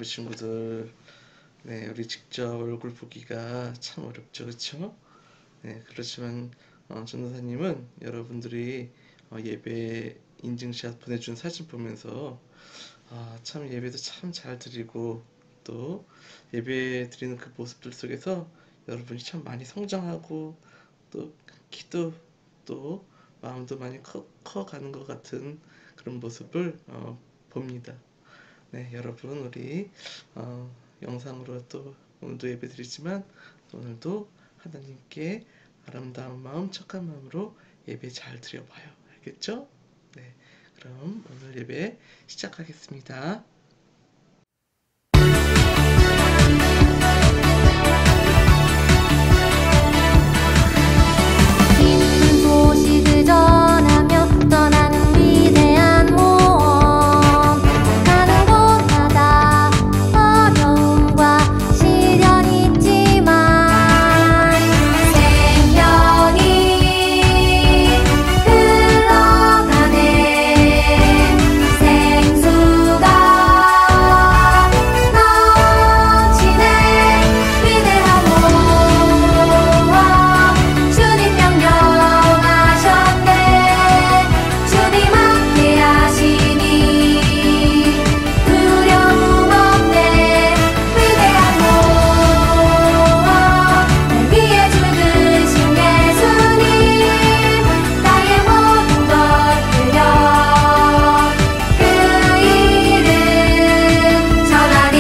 친구들, 네, 우리 직접 얼굴 보기가 참 어렵죠, 그렇죠? 네, 그렇지만 전도사님은 여러분들이 예배 인증샷 보내준 사진 보면서 참 예배도 참 잘 드리고 또 예배 드리는 그 모습들 속에서 여러분이 참 많이 성장하고 또 키도 또 마음도 많이 커가는 것 같은 그런 모습을 봅니다. 네, 여러분 우리 영상으로 또 오늘도 예배드리지만 오늘도 하나님께 아름다운 마음, 착한 마음으로 예배 잘 드려봐요. 알겠죠? 네, 그럼 오늘 예배 시작하겠습니다. 기쁜 소식을 전하며 떠나는 위대한 모험 가는 곳마다 어려움과 시련이 있지만 생명이 흘러가네 생수가 넘치네 위대한 모험 주님 명령하셨네 주님 함께 하시니 두려움 없네 위대한 모험 날 위해 죽으신 예수님 나의 모든 것 드려 그 이름 전하리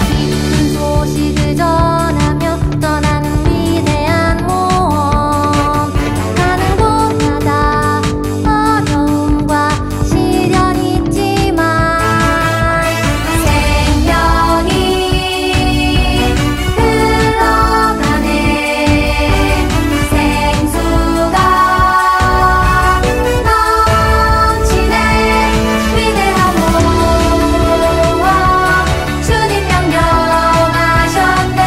기쁜 소식을 전하며 떠나는 위대한 모험 가는 곳마다 어려움과 시련이 있지만 생명이 흘러가네 생수가 넘치네 위대한 모험 주님 명령하셨네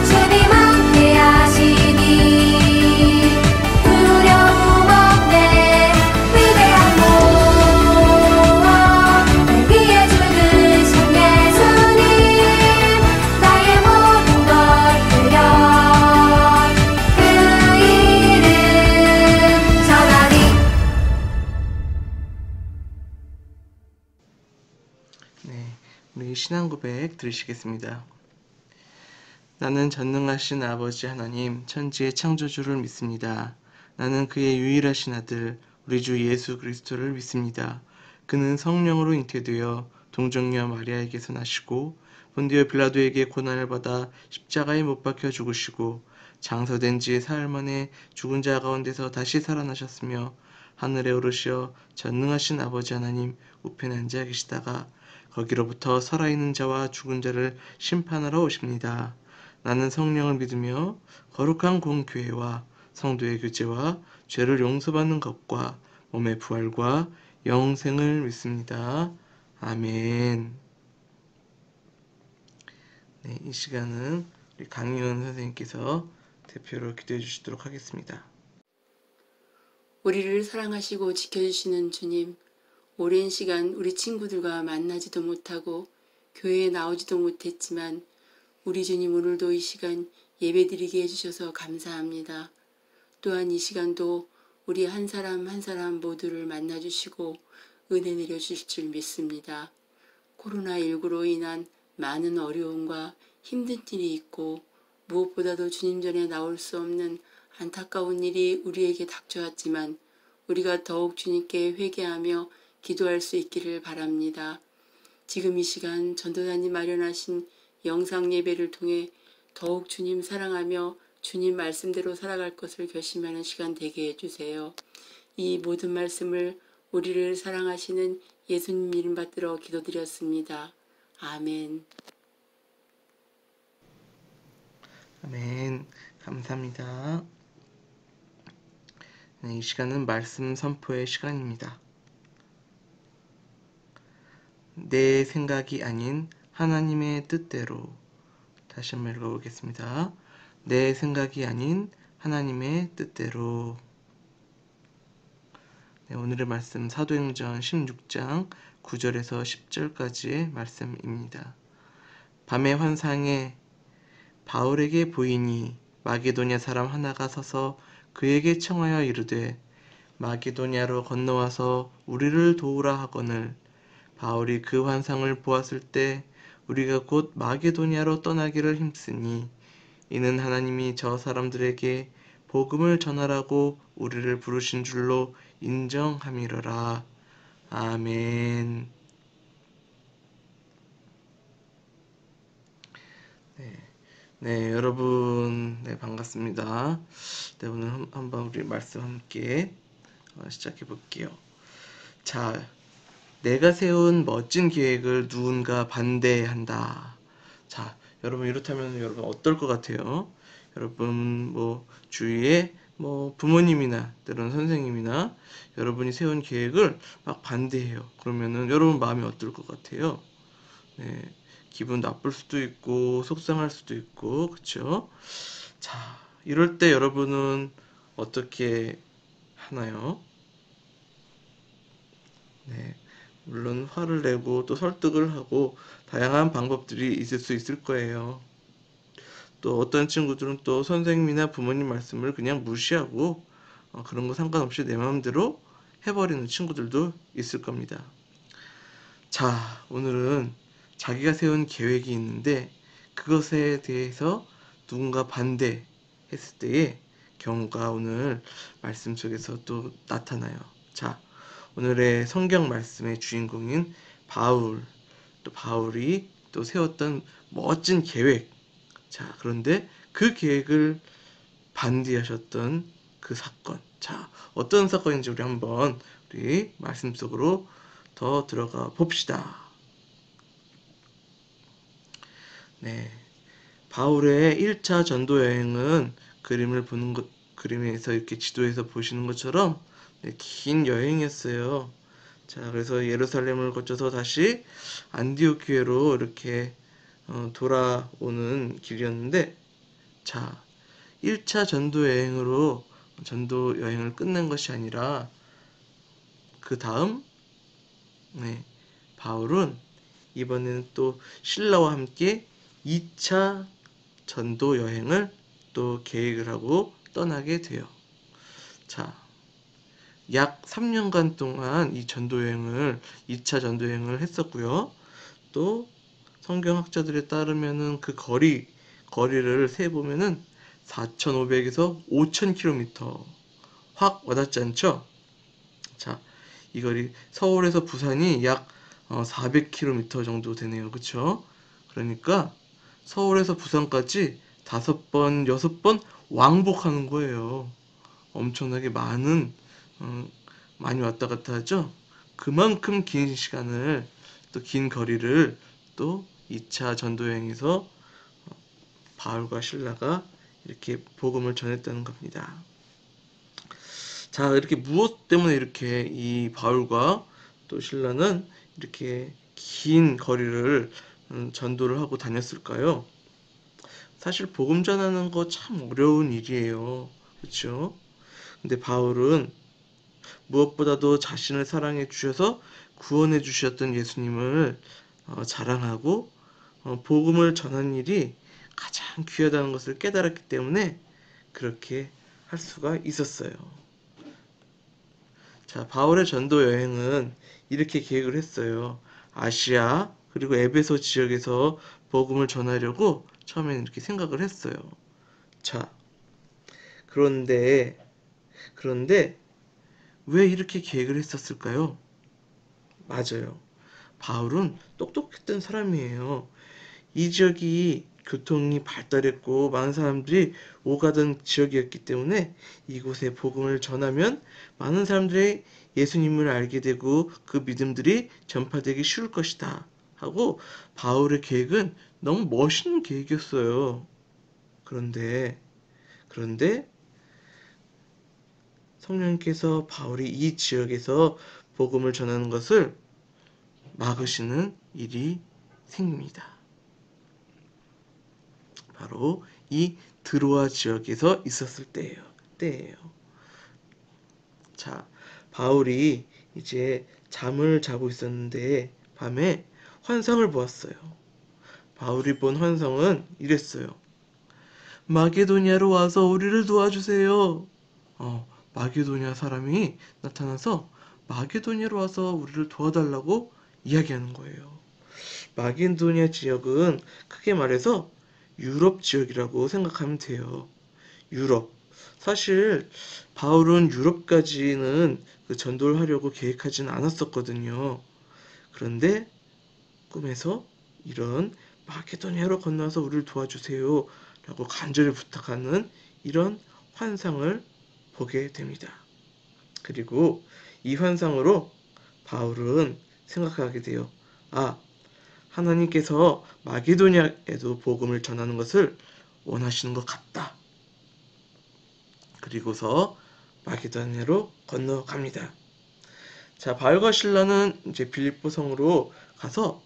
주님 함께 하시니 두려움 없네 위대한 모험 날 위해 죽으신 예수님 나의 모든 것 드려 그 이름 전하리 네, 우리 신앙 고백 들으시겠습니다. 나는 전능하신 아버지 하나님, 천지의 창조주를 믿습니다. 나는 그의 유일하신 아들, 우리 주 예수 그리스도를 믿습니다. 그는 성령으로 잉태되어 동정녀 마리아에게서 나시고 본디오 빌라도에게 고난을 받아 십자가에 못 박혀 죽으시고 장사된 지 사흘 만에 죽은 자 가운데서 다시 살아나셨으며 하늘에 오르시어 전능하신 아버지 하나님 우편에 앉아 계시다가 거기로부터 살아있는 자와 죽은 자를 심판하러 오십니다. 나는 성령을 믿으며 거룩한 공교회와 성도의 교제와 죄를 용서받는 것과 몸의 부활과 영생을 믿습니다. 아멘. 네, 이 시간은 우리 강희은 선생님께서 대표로 기도해 주시도록 하겠습니다. 우리를 사랑하시고 지켜주시는 주님, 오랜 시간 우리 친구들과 만나지도 못하고 교회에 나오지도 못했지만 우리 주님 오늘도 이 시간 예배드리게 해주셔서 감사합니다. 또한 이 시간도 우리 한 사람 한 사람 모두를 만나주시고 은혜 내려주실 줄 믿습니다. 코로나19로 인한 많은 어려움과 힘든 일이 있고 무엇보다도 주님 전에 나올 수 없는 안타까운 일이 우리에게 닥쳐왔지만 우리가 더욱 주님께 회개하며 기도할 수 있기를 바랍니다. 지금 이 시간 전도사님 마련하신 영상 예배를 통해 더욱 주님 사랑하며 주님 말씀대로 살아갈 것을 결심하는 시간 되게 해주세요. 이 모든 말씀을 우리를 사랑하시는 예수님 이름 받들어 기도드렸습니다. 아멘. 아멘. 감사합니다. 네, 이 시간은 말씀 선포의 시간입니다. 내 생각이 아닌 하나님의 뜻대로. 다시 한번 읽어보겠습니다. 내 생각이 아닌 하나님의 뜻대로. 네, 오늘의 말씀 사도행전 16장 9절에서 10절까지의 말씀입니다. 밤의 환상에 바울에게 보이니 마게도냐 사람 하나가 서서 그에게 청하여 이르되 마게도냐로 건너와서 우리를 도우라 하거늘 바울이 그 환상을 보았을 때 우리가 곧 마게도냐로 떠나기를 힘쓰니 이는 하나님이 저 사람들에게 복음을 전하라고 우리를 부르신 줄로 인정함이러라. 아멘. 네, 여러분, 네, 반갑습니다. 네, 오늘 한번 우리 말씀 함께 시작해 볼게요. 자, 내가 세운 멋진 계획을 누군가 반대한다. 자, 여러분 이렇다면 여러분 어떨 것 같아요? 여러분 뭐 주위에 뭐 부모님이나 때로는 선생님이나 여러분이 세운 계획을 막 반대해요. 그러면은 여러분 마음이 어떨 것 같아요? 네, 기분 나쁠 수도 있고 속상할 수도 있고 그렇죠? 자, 이럴 때 여러분은 어떻게 하나요? 네, 물론 화를 내고 또 설득을 하고 다양한 방법들이 있을 수 있을 거예요. 또 어떤 친구들은 또 선생님이나 부모님 말씀을 그냥 무시하고 그런 거 상관없이 내 마음대로 해버리는 친구들도 있을 겁니다. 자, 오늘은 자기가 세운 계획이 있는데 그것에 대해서 누군가 반대했을 때의 경우가 오늘 말씀 속에서 또 나타나요. 자, 오늘의 성경 말씀의 주인공인 바울, 또 바울이 또 세웠던 멋진 계획. 자, 그런데 그 계획을 반대하셨던 그 사건. 자, 어떤 사건인지 우리 말씀 속으로 더 들어가 봅시다. 네. 바울의 1차 전도 여행은 그림에서 이렇게 지도에서 보시는 것처럼 네, 긴 여행이었어요. 자, 그래서 예루살렘을 거쳐서 다시 안디오키아로 이렇게 돌아오는 길이었는데, 자, 1차 전도 여행으로 전도 여행을 끝낸 것이 아니라 그 다음 네, 바울은 이번에는 또 신라와 함께 2차 전도 여행을 또 계획을 하고 떠나게 돼요. 자, 약 3년간 동안 이 전도 여행을 2차 전도 여행을 했었고요. 또 성경학자들에 따르면은 그 거리를 세 보면은 4,500에서 5,000km 확 와닿지 않죠? 자, 이 거리 서울에서 부산이 약 400km 정도 되네요. 그렇죠? 그러니까 서울에서 부산까지 5번, 6번 왕복하는 거예요. 엄청나게 많이 왔다 갔다 하죠. 그만큼 긴 시간을 또 긴 거리를 또 2차 전도여행에서 바울과 신라가 이렇게 복음을 전했다는 겁니다. 자, 이렇게 무엇 때문에 이렇게 이 바울과 또 신라는 이렇게 긴 거리를 전도를 하고 다녔을까요? 사실 복음 전하는 거 참 어려운 일이에요. 그렇죠? 근데 바울은 무엇보다도 자신을 사랑해 주셔서 구원해 주셨던 예수님을 자랑하고 복음을 전하는 일이 가장 귀하다는 것을 깨달았기 때문에 그렇게 할 수가 있었어요. 자, 바울의 전도 여행은 이렇게 계획을 했어요. 아시아 그리고 에베소 지역에서 복음을 전하려고 처음에는 이렇게 생각을 했어요. 자, 그런데 왜 이렇게 계획을 했었을까요? 맞아요. 바울은 똑똑했던 사람이에요. 이 지역이 교통이 발달했고 많은 사람들이 오가던 지역이었기 때문에 이곳에 복음을 전하면 많은 사람들이 예수님을 알게 되고 그 믿음들이 전파되기 쉬울 것이다 하고 바울의 계획은 너무 멋있는 계획이었어요. 그런데 성령님께서 바울이 이 지역에서 복음을 전하는 것을 막으시는 일이 생깁니다. 바로 이 드로아 지역에서 있었을 때예요. 자, 바울이 이제 잠을 자고 있었는데 밤에 환상을 보았어요. 바울이 본 환상은 이랬어요. 마게도냐로 와서 우리를 도와주세요. 마게도냐 사람이 나타나서 마게도냐로 와서 우리를 도와달라고 이야기하는 거예요. 마게도냐 지역은 크게 말해서 유럽 지역이라고 생각하면 돼요. 유럽. 사실 바울은 유럽까지는 그 전도를 하려고 계획하지는 않았었거든요. 그런데 꿈에서 이런 마게도냐로 건너서 우리를 도와주세요 라고 간절히 부탁하는 이런 환상을 보게 됩니다. 그리고 이 환상으로 바울은 생각하게 돼요. 하나님께서 마게도냐에도 복음을 전하는 것을 원하시는 것 같다. 그리고서 마게도냐로 건너갑니다. 자, 바울과 실라는 이제 빌립보 성으로 가서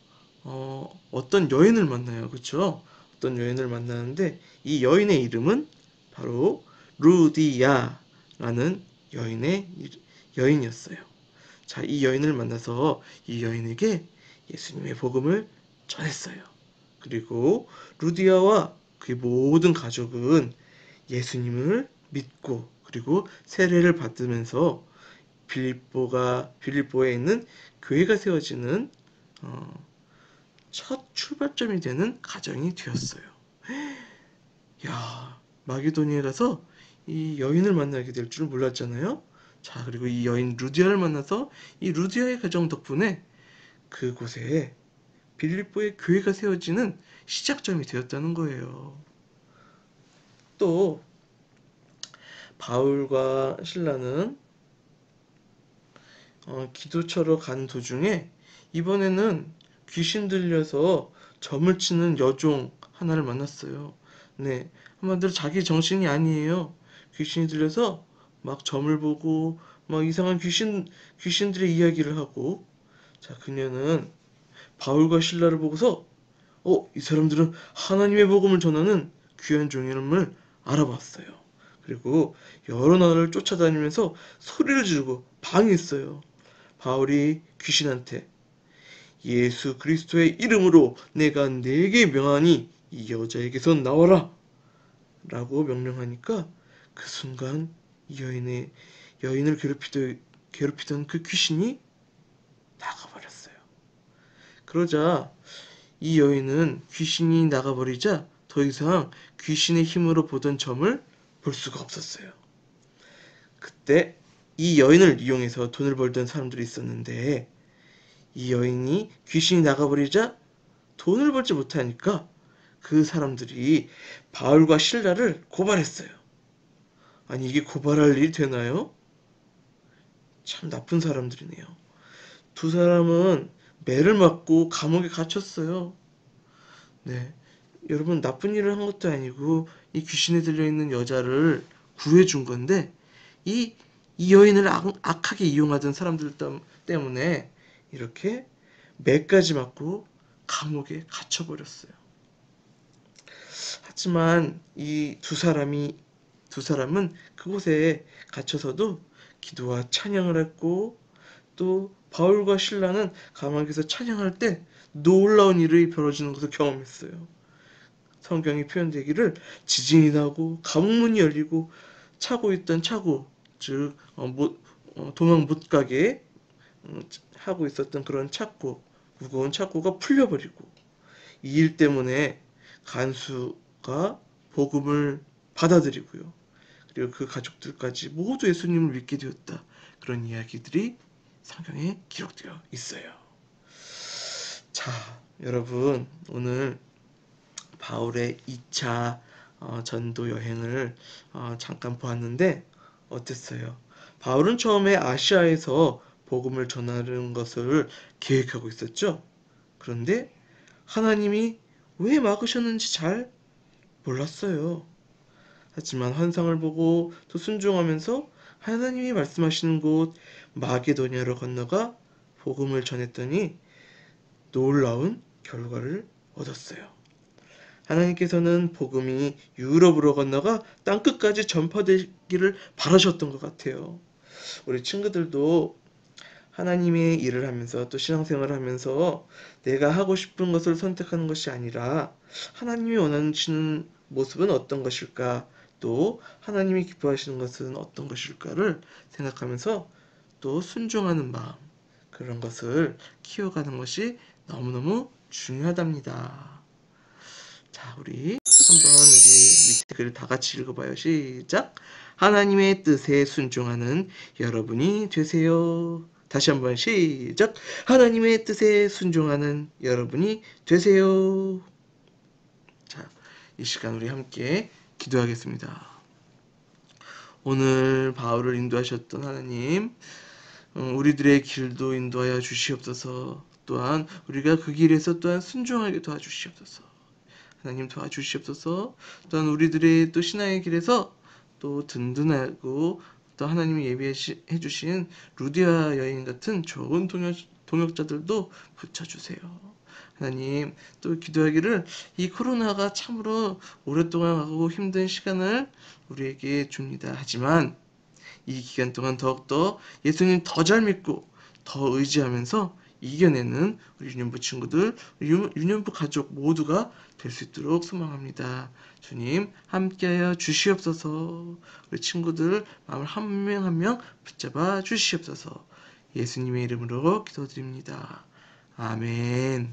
어떤 여인을 만나요. 그렇죠? 어떤 여인을 만나는데 이 여인의 이름은 바로 루디야라는 여인이었어요. 자, 이 여인을 만나서 이 여인에게 예수님의 복음을 전했어요. 그리고 루디아와 그의 모든 가족은 예수님을 믿고 그리고 세례를 받으면서 빌립보에 있는 교회가 세워지는 첫 출발점이 되는 가정이 되었어요. 야, 마게도니아에 가서 이 여인을 만나게 될 줄 몰랐잖아요. 자, 그리고 이 여인 루디아를 만나서 이 루디아의 가정 덕분에 그곳에 빌립보의 교회가 세워지는 시작점이 되었다는 거예요. 또 바울과 실라는 기도처로 간 도중에 이번에는 귀신 들려서 점을 치는 여종 하나를 만났어요. 네, 한마디로 자기 정신이 아니에요. 귀신이 들려서 막 점을 보고 막 이상한 귀신들의 이야기를 하고, 자, 그녀는 바울과 실라를 보고서 이 사람들은 하나님의 복음을 전하는 귀한 종임을 알아봤어요. 그리고 여러 나라를 쫓아다니면서 소리를 지르고 방해했어요. 바울이 귀신한테 예수 그리스도의 이름으로 내가 네게 명하니 이 여자에게서 나와라 라고 명령하니까 그 순간 이 여인을 괴롭히던 그 귀신이 나가버렸어요. 그러자 이 여인은 귀신이 나가버리자 더 이상 귀신의 힘으로 보던 점을 볼 수가 없었어요. 그때 이 여인을 이용해서 돈을 벌던 사람들이 있었는데 이 여인이 귀신이 나가버리자 돈을 벌지 못하니까 그 사람들이 바울과 실라를 고발했어요. 아니, 이게 고발할 일이 되나요? 참 나쁜 사람들이네요. 두 사람은 매를 맞고 감옥에 갇혔어요. 네, 여러분, 나쁜 일을 한 것도 아니고 이 귀신에 들려있는 여자를 구해준 건데 이 여인을 악하게 이용하던 사람들 때문에 이렇게 매까지 맞고 감옥에 갇혀버렸어요. 하지만 이 두 사람은 그곳에 갇혀서도 기도와 찬양을 했고, 또 바울과 실라는 감옥에서 찬양할 때 놀라운 일이 벌어지는 것을 경험했어요. 성경이 표현되기를 지진이 나고 감옥문이 열리고 차고 있던 차고, 즉 도망 못 가게 하고 있었던 그런 무거운 착고가 풀려버리고, 이 일 때문에 간수가 복음을 받아들이고요. 그리고 그 가족들까지 모두 예수님을 믿게 되었다. 그런 이야기들이 성경에 기록되어 있어요. 자, 여러분, 오늘 바울의 2차 전도 여행을 잠깐 보았는데 어땠어요? 바울은 처음에 아시아에서 복음을 전하는 것을 계획하고 있었죠. 그런데 하나님이 왜 막으셨는지 잘 몰랐어요. 하지만 환상을 보고 또 순종하면서 하나님이 말씀하시는 곳 마게도냐로 건너가 복음을 전했더니 놀라운 결과를 얻었어요. 하나님께서는 복음이 유럽으로 건너가 땅끝까지 전파되기를 바라셨던 것 같아요. 우리 친구들도 하나님의 일을 하면서 또 신앙생활을 하면서 내가 하고 싶은 것을 선택하는 것이 아니라 하나님이 원하시는 모습은 어떤 것일까? 또 하나님이 기뻐하시는 것은 어떤 것일까를 생각하면서 또 순종하는 마음, 그런 것을 키워가는 것이 너무너무 중요하답니다. 자, 우리 한번 우리 밑에 글을 다 같이 읽어봐요. 시작. 하나님의 뜻에 순종하는 여러분이 되세요. 다시 한번 시작. 하나님의 뜻에 순종하는 여러분이 되세요. 자, 이 시간 우리 함께 기도하겠습니다. 오늘 바울을 인도하셨던 하나님, 우리들의 길도 인도하여 주시옵소서. 또한 우리가 그 길에서 또한 순종하게 도와주시옵소서. 하나님 도와주시옵소서. 또한 우리들의 또 신앙의 길에서 또 든든하고 또 하나님이 예비해 주신 루디아 여인 같은 좋은 동역자들도 붙여주세요. 하나님, 또 기도하기를 이 코로나가 참으로 오랫동안 가고 힘든 시간을 우리에게 줍니다. 하지만 이 기간 동안 더욱더 예수님 더 잘 믿고 더 의지하면서 이겨내는 우리 유년부 친구들, 유년부 가족 모두가 될 수 있도록 소망합니다. 주님 함께하여 주시옵소서. 우리 친구들 마음을 한 명 한 명 붙잡아 주시옵소서. 예수님의 이름으로 기도드립니다. 아멘.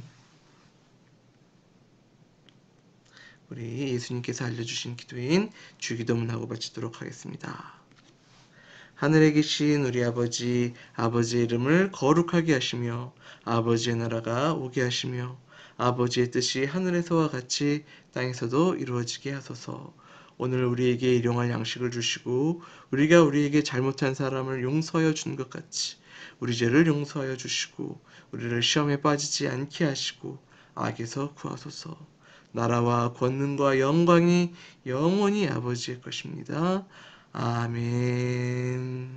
우리 예수님께서 알려주신 기도인 주기도문하고 마치도록 하겠습니다. 하늘에 계신 우리 아버지, 아버지의 이름을 거룩하게 하시며 아버지의 나라가 오게 하시며 아버지의 뜻이 하늘에서와 같이 땅에서도 이루어지게 하소서. 오늘 우리에게 일용할 양식을 주시고 우리가 우리에게 잘못한 사람을 용서하여 준 것 같이 우리 죄를 용서하여 주시고 우리를 시험에 빠지지 않게 하시고 악에서 구하소서. 나라와 권능과 영광이 영원히 아버지의 것입니다. 아멘.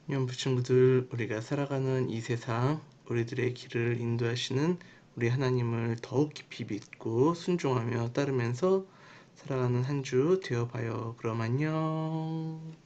연부 친구들, 우리가 살아가는 이 세상, 우리들의 길을 인도하시는 우리 하나님을 더욱 깊이 믿고 순종하며 따르면서 살아가는 한 주 되어봐요. 그럼 안녕.